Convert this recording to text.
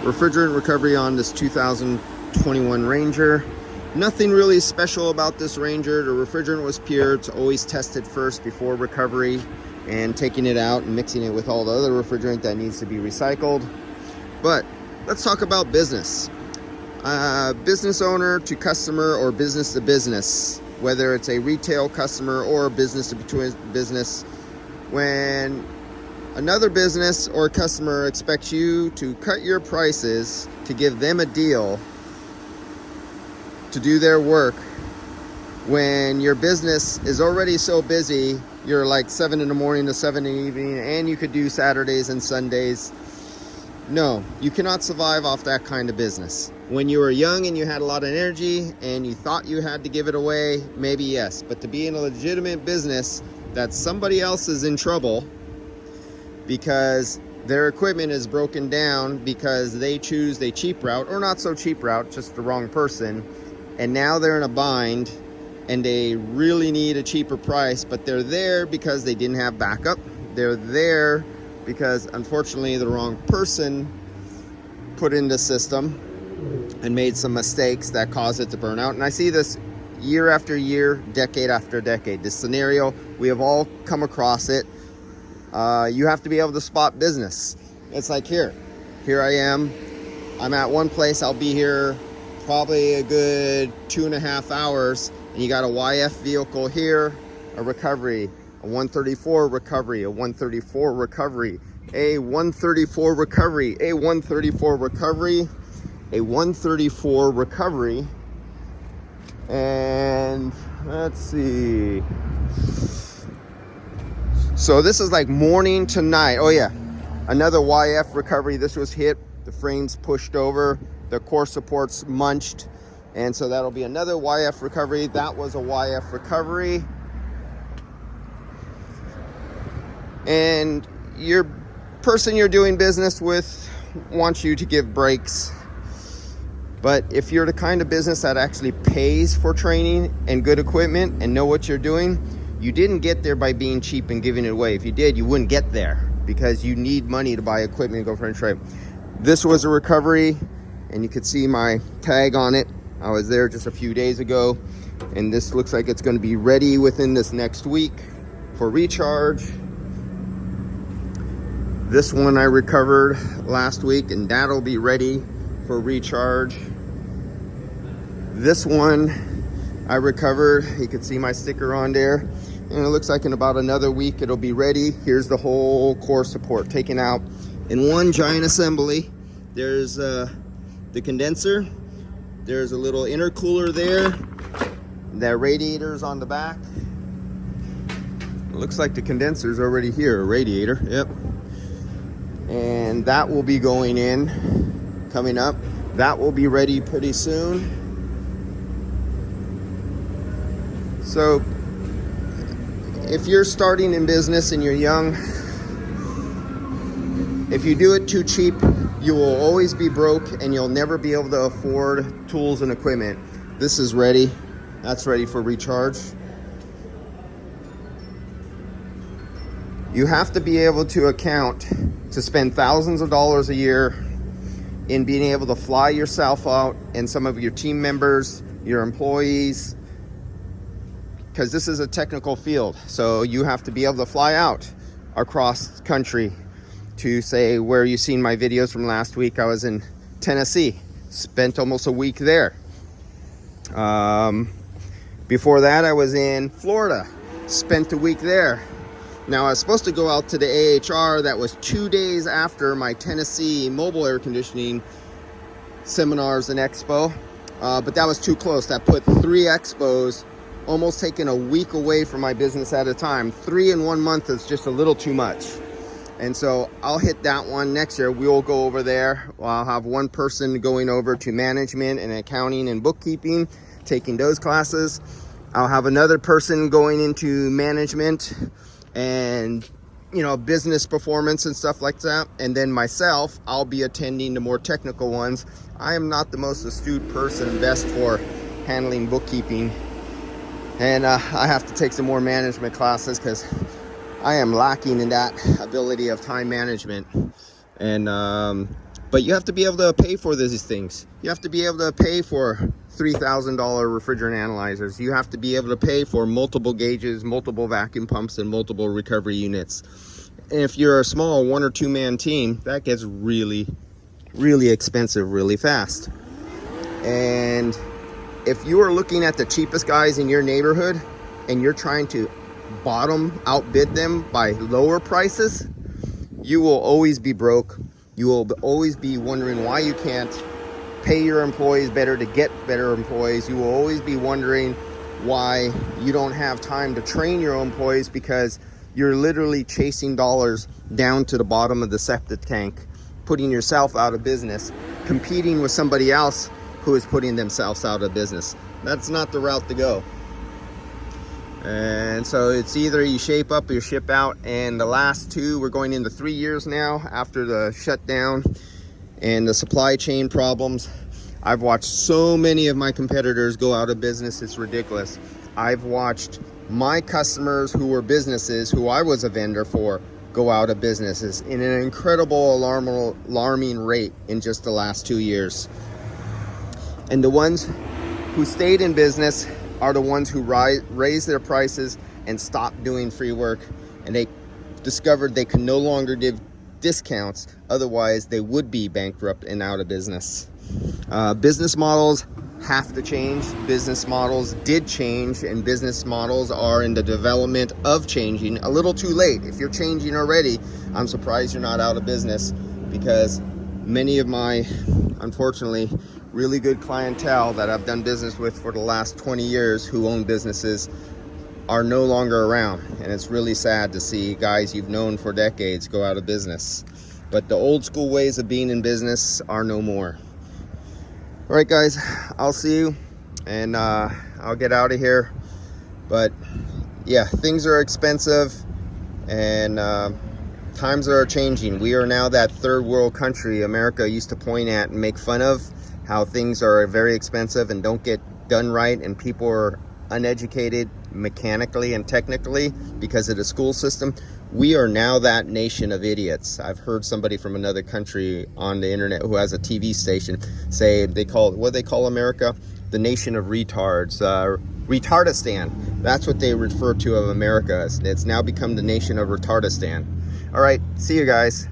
refrigerant recovery on this 2021 Ranger. Nothing really special about this Ranger. The refrigerant was pure. It's always tested first before recovery and taking it out and mixing it with all the other refrigerant that needs to be recycled. But let's talk about business. Business owner to customer or business to business, whether it's a retail customer or business to business, when another business or customer expects you to cut your prices to give them a deal to do their work, when your business is already so busy, you're like 7 in the morning to 7 in the evening, and you could do Saturdays and Sundays. No, you cannot survive off that kind of business. When you were young and you had a lot of energy and you thought you had to give it away, maybe yes. But to be in a legitimate business that somebody else is in trouble because their equipment is broken down because they choose the cheap route, or not so cheap route, just the wrong person, and now they're in a bind and they really need a cheaper price, but they're there because they didn't have backup. They're there because unfortunately the wrong person put in the system and made some mistakes that caused it to burn out. And I see this year after year, decade after decade. This scenario, we have all come across it. You have to be able to spot business. It's like here I am. I'm at one place. I'll be here probably a good 2.5 hours, and you got a YF vehicle here, a recovery, a 134 recovery, a 134 recovery, a 134 recovery, a 134 recovery, a 134 recovery, and let's see. So this is like morning to night. Oh yeah, another YF recovery. This was hit, the frames pushed over, the core supports munched, and so that'll be another YF recovery. That was a YF recovery. And your person you're doing business with wants you to give breaks. But if you're the kind of business that actually pays for training and good equipment and know what you're doing, you didn't get there by being cheap and giving it away. If you did, you wouldn't get there because you need money to buy equipment and go for a trade. This was a recovery, and you could see my tag on it. I was there just a few days ago, and this looks like it's going to be ready within this next week for recharge. This one I recovered last week, and that'll be ready for recharge. This one I recovered. You can see my sticker on there, and it looks like in about another week it'll be ready. Here's the whole core support taken out in one giant assembly. There's the condenser. There's a little intercooler there. That radiator's on the back. It looks like the condenser's already here, a radiator, yep. And that will be going in, coming up. That will be ready pretty soon. So if you're starting in business and you're young, if you do it too cheap, you will always be broke and you'll never be able to afford tools and equipment. This is ready. That's ready for recharge. You have to be able to account to spend thousands of dollars a year in being able to fly yourself out and some of your team members, your employees, because this is a technical field. So you have to be able to fly out across country to, say, where you've seen my videos from last week. I was in Tennessee, spent almost a week there. Before that, I was in Florida, spent a week there. Now, I was supposed to go out to the AHR. That was 2 days after my Tennessee mobile air conditioning seminars and expo, but that was too close. That put 3 expos, almost taking a week away from my business at a time. 3 in 1 month is just a little too much. And so I'll hit that one next year. We'll go over there. I'll have one person going over to management and accounting and bookkeeping, taking those classes. I'll have another person going into management and, you know, business performance and stuff like that. And then myself, I'll be attending the more technical ones. I am not the most astute person best for handling bookkeeping. And I have to take some more management classes because I am lacking in that ability of time management. And But you have to be able to pay for these things. You have to be able to pay for $3,000 refrigerant analyzers. You have to be able to pay for multiple gauges, multiple vacuum pumps, and multiple recovery units. And if you're a small 1 or 2 man team, that gets really, really expensive really fast. And if you are looking at the cheapest guys in your neighborhood and you're trying to outbid them by lower prices, you will always be broke. You will always be wondering why you can't pay your employees better to get better employees. You will always be wondering why you don't have time to train your employees, because you're literally chasing dollars down to the bottom of the septic tank, putting yourself out of business, competing with somebody else who is putting themselves out of business. That's not the route to go. And so it's either you shape up or you ship out. And the last 2, we're going into 3 years now after the shutdown and the supply chain problems. I've watched so many of my competitors go out of business, it's ridiculous. I've watched my customers who were businesses, who I was a vendor for, go out of businesses in an incredible alarming rate in just the last 2 years. And the ones who stayed in business are the ones who raised their prices and stopped doing free work, and they discovered they can no longer give discounts, otherwise they would be bankrupt and out of business. Business models have to change. Business models did change, and business models are in the development of changing. A little too late. If you're changing already, I'm surprised you're not out of business, because many of my, unfortunately, really good clientele that I've done business with for the last 20 years who own businesses are no longer around. And it's really sad to see guys you've known for decades go out of business. But the old school ways of being in business are no more. All right, guys, I'll see you, and I'll get out of here. But yeah, things are expensive, and times are changing. We are now that third world country America used to point at and make fun of, how things are very expensive and don't get done right, and people are uneducated mechanically and technically because of the school system. We are now that nation of idiots. I've heard somebody from another country on the internet who has a TV station say what they call America? The nation of retards. Retardistan. That's what they refer to of America. It's now become the nation of Retardistan. All right, see you guys.